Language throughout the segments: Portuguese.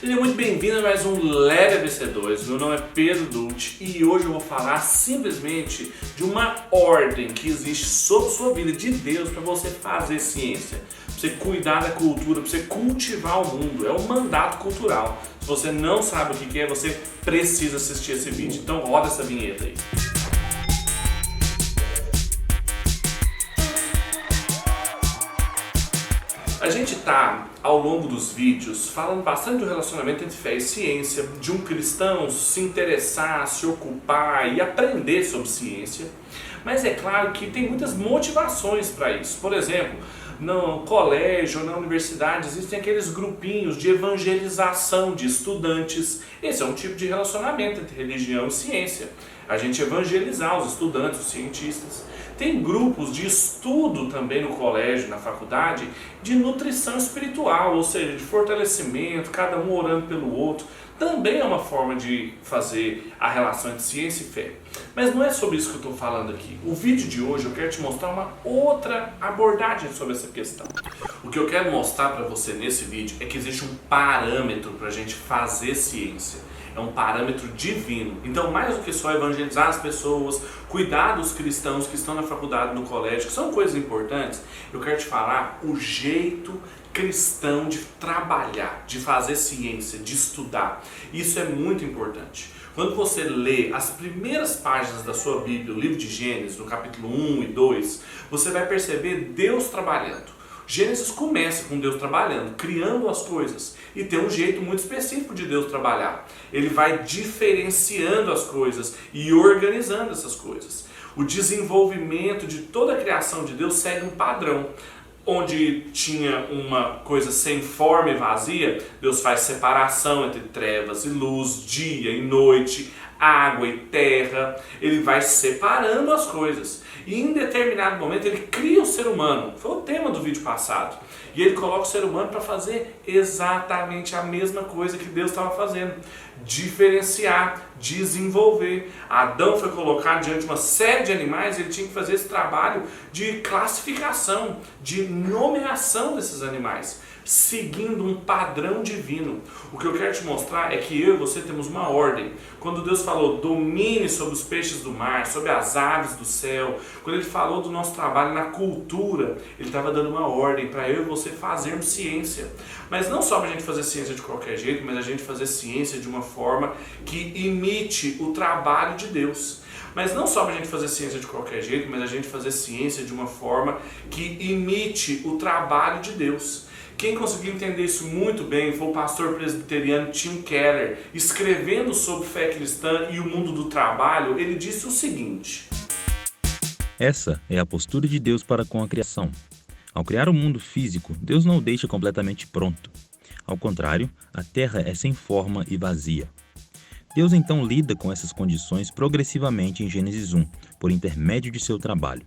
Seja muito bem-vindo a mais um Leve ABC2. Meu nome é Pedro Dutti e hoje eu vou falar simplesmente de uma ordem que existe sobre sua vida de Deus para você fazer ciência, para você cuidar da cultura, para você cultivar o mundo. É um mandato cultural. Se você não sabe o que é, você precisa assistir esse vídeo. Então roda essa vinheta aí. A gente está, ao longo dos vídeos, falando bastante do relacionamento entre fé e ciência, de um cristão se interessar, se ocupar e aprender sobre ciência. Mas é claro que tem muitas motivações para isso. Por exemplo, no colégio, na universidade, existem aqueles grupinhos de evangelização de estudantes. Esse é um tipo de relacionamento entre religião e ciência. A gente evangelizar os estudantes, os cientistas. Tem grupos de estudo também no colégio, na faculdade, de nutrição espiritual, ou seja, de fortalecimento, cada um orando pelo outro. Também é uma forma de fazer a relação entre ciência e fé. Mas não é sobre isso que eu estou falando aqui. O vídeo de hoje eu quero te mostrar uma outra abordagem sobre essa questão. O que eu quero mostrar para você nesse vídeo é que existe um parâmetro para a gente fazer ciência. É um parâmetro divino. Então, mais do que só evangelizar as pessoas, cuidar dos cristãos que estão na faculdade, no colégio, que são coisas importantes, eu quero te falar o jeito cristão de trabalhar, de fazer ciência, de estudar. Isso é muito importante. Quando você lê as primeiras páginas da sua Bíblia, o livro de Gênesis, no capítulo 1 e 2, você vai perceber Deus trabalhando. Gênesis começa com Deus trabalhando, criando as coisas, e tem um jeito muito específico de Deus trabalhar. Ele vai diferenciando as coisas e organizando essas coisas. O desenvolvimento de toda a criação de Deus segue um padrão. Onde tinha uma coisa sem forma e vazia, Deus faz separação entre trevas e luz, dia e noite, água e terra. Ele vai separando as coisas. E em determinado momento ele cria o ser humano. Foi o tema do vídeo passado. E ele coloca o ser humano para fazer exatamente a mesma coisa que Deus estava fazendo. Diferenciar, desenvolver. Adão foi colocado diante de uma série de animais e ele tinha que fazer esse trabalho de classificação, de nomeação desses animais, seguindo um padrão divino. O que eu quero te mostrar é que eu e você temos uma ordem. Quando Deus falou, domine sobre os peixes do mar, sobre as aves do céu, quando Ele falou do nosso trabalho na cultura, Ele estava dando uma ordem para eu e você fazermos ciência. Mas não só para a gente fazer ciência de qualquer jeito, mas a gente fazer ciência de uma forma que imite o trabalho de Deus. Mas não só para a gente fazer ciência de qualquer jeito, mas a gente fazer ciência de uma forma que imite o trabalho de Deus. Quem conseguiu entender isso muito bem foi o pastor presbiteriano Tim Keller. Escrevendo sobre fé cristã e o mundo do trabalho, ele disse o seguinte: essa é a postura de Deus para com a criação. Ao criar o mundo físico, Deus não o deixa completamente pronto. Ao contrário, a terra é sem forma e vazia. Deus então lida com essas condições progressivamente em Gênesis 1, por intermédio de seu trabalho.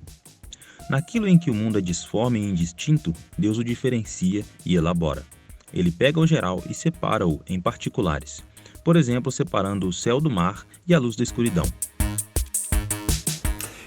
Naquilo em que o mundo é disforme e indistinto, Deus o diferencia e elabora. Ele pega o geral e separa-o em particulares, por exemplo, separando o céu do mar e a luz da escuridão.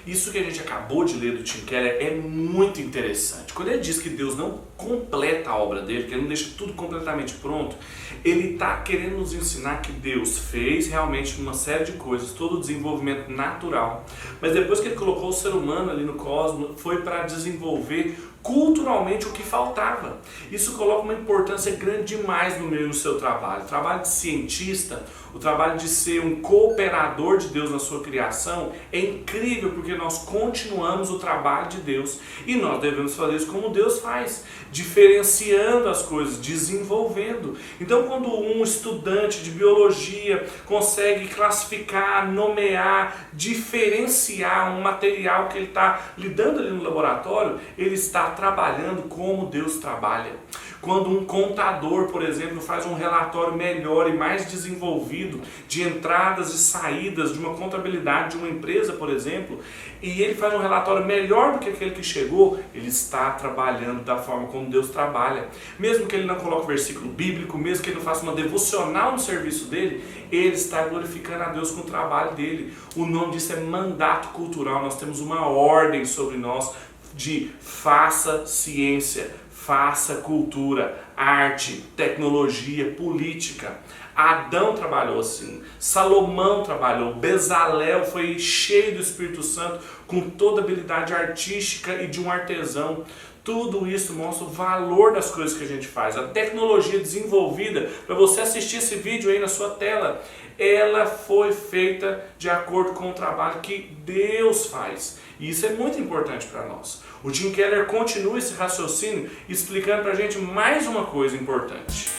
Isso que a gente acabou de ler do Tim Keller é muito interessante. Quando ele diz que Deus não completa a obra dele, que ele não deixa tudo completamente pronto, ele está querendo nos ensinar que Deus fez realmente uma série de coisas, todo o desenvolvimento natural, mas depois que ele colocou o ser humano ali no cosmos, foi para desenvolver culturalmente o que faltava. Isso coloca uma importância grande demais no meio do seu trabalho. O trabalho de cientista, o trabalho de ser um cooperador de Deus na sua criação é incrível, porque nós continuamos o trabalho de Deus e nós devemos fazer isso como Deus faz, diferenciando as coisas, desenvolvendo. Então, quando um estudante de biologia consegue classificar, nomear, diferenciar um material que ele está lidando ali no laboratório, ele está trabalhando como Deus trabalha. Quando um contador, por exemplo, faz um relatório melhor e mais desenvolvido de entradas e saídas de uma contabilidade de uma empresa, por exemplo, e ele faz um relatório melhor do que aquele que chegou, ele está trabalhando da forma como Deus trabalha. Mesmo que ele não coloque versículo bíblico, mesmo que ele não faça uma devocional no serviço dele, ele está glorificando a Deus com o trabalho dele. O nome disso é mandato cultural. Nós temos uma ordem sobre nós de faça ciência, faça cultura, arte, tecnologia, política. Adão trabalhou assim, Salomão trabalhou, Bezalel foi cheio do Espírito Santo, com toda a habilidade artística e de um artesão. Tudo isso mostra o valor das coisas que a gente faz. A tecnologia desenvolvida, para você assistir esse vídeo aí na sua tela, ela foi feita de acordo com o trabalho que Deus faz. E isso é muito importante para nós. O Tim Keller continua esse raciocínio explicando para a gente mais uma coisa importante.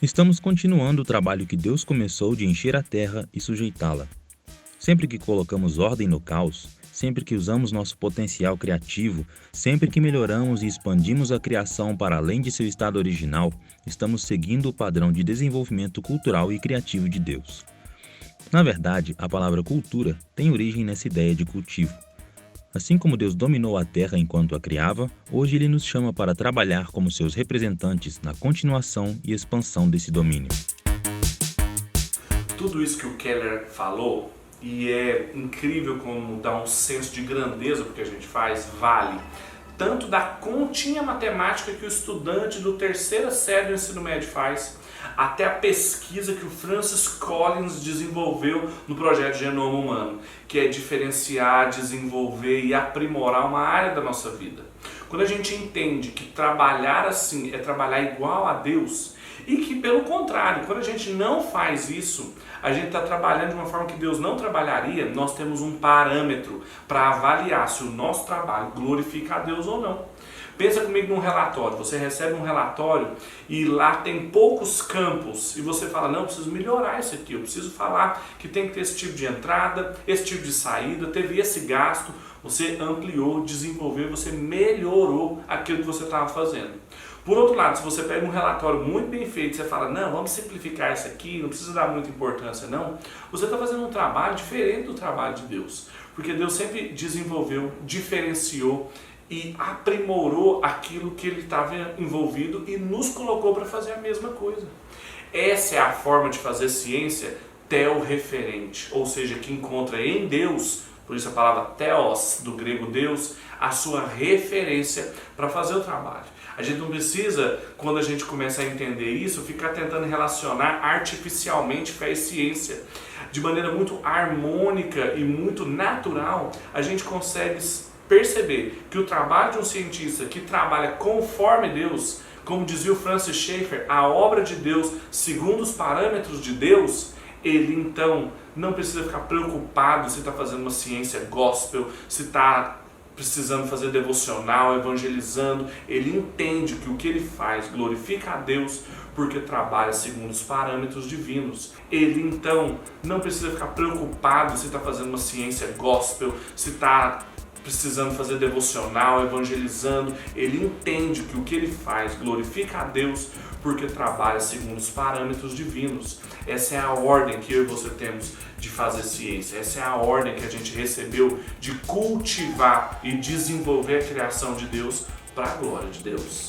Estamos continuando o trabalho que Deus começou de encher a terra e sujeitá-la. Sempre que colocamos ordem no caos, sempre que usamos nosso potencial criativo, sempre que melhoramos e expandimos a criação para além de seu estado original, estamos seguindo o padrão de desenvolvimento cultural e criativo de Deus. Na verdade, a palavra cultura tem origem nessa ideia de cultivo. Assim como Deus dominou a terra enquanto a criava, hoje Ele nos chama para trabalhar como seus representantes na continuação e expansão desse domínio. Tudo isso que o Keller falou, e é incrível como dá um senso de grandeza porque a gente faz, vale tanto da continha matemática que o estudante do terceira série do ensino médio faz, até a pesquisa que o Francis Collins desenvolveu no projeto Genoma Humano, que é diferenciar, desenvolver e aprimorar uma área da nossa vida. Quando a gente entende que trabalhar assim é trabalhar igual a Deus, e que pelo contrário, quando a gente não faz isso, a gente está trabalhando de uma forma que Deus não trabalharia, nós temos um parâmetro para avaliar se o nosso trabalho glorifica a Deus ou não. Pensa comigo num relatório, você recebe um relatório e lá tem poucos campos e você fala, não, eu preciso melhorar isso aqui, eu preciso falar que tem que ter esse tipo de entrada, esse tipo de saída, teve esse gasto, você ampliou, desenvolveu, você melhorou aquilo que você estava fazendo. Por outro lado, se você pega um relatório muito bem feito e você fala, não, vamos simplificar isso aqui, não precisa dar muita importância não, você está fazendo um trabalho diferente do trabalho de Deus. Porque Deus sempre desenvolveu, diferenciou e aprimorou aquilo que Ele estava envolvido e nos colocou para fazer a mesma coisa. Essa é a forma de fazer ciência teorreferente, ou seja, que encontra em Deus, por isso a palavra theos, do grego Deus, a sua referência para fazer o trabalho. A gente não precisa, quando a gente começa a entender isso, ficar tentando relacionar artificialmente fé e ciência. De maneira muito harmônica e muito natural, a gente consegue perceber que o trabalho de um cientista que trabalha conforme Deus, como dizia o Francis Schaeffer, a obra de Deus segundo os parâmetros de Deus, ele então não precisa ficar preocupado se está fazendo uma ciência gospel, se está precisando fazer devocional, evangelizando. Ele entende que o que ele faz glorifica a Deus porque trabalha segundo os parâmetros divinos. Ele então não precisa ficar preocupado se está fazendo uma ciência gospel, se está precisando fazer devocional, evangelizando. Ele entende que o que ele faz glorifica a Deus porque trabalha segundo os parâmetros divinos. Essa é a ordem que eu e você temos de fazer ciência. Essa é a ordem que a gente recebeu de cultivar e desenvolver a criação de Deus para a glória de Deus.